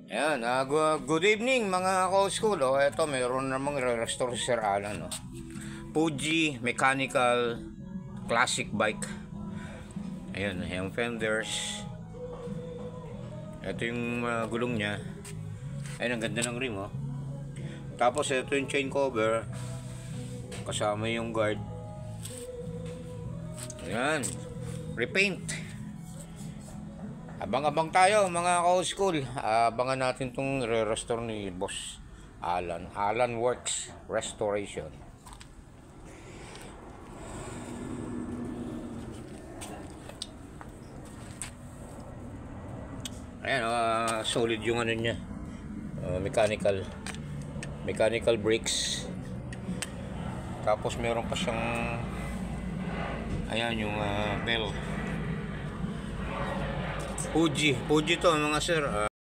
Ayan, good evening mga ka-school. Eto, mayroon namang re-restore si Sir Alan. Fuji Mechanical Classic Bike. Ayan, yung fenders. Ito yung gulong niya. Ayan, ang ganda ng rim. Tapos ito yung chain cover. Kasama yung guard. Ayan, repaint. Abang-abang tayo mga ka-school. Abangan natin itong re-restore ni Boss Alan Works Restoration. Ayan, solid yung ano niya. Mechanical brakes. Tapos meron pa siyang ayan yung bell. Fuji to mga sir.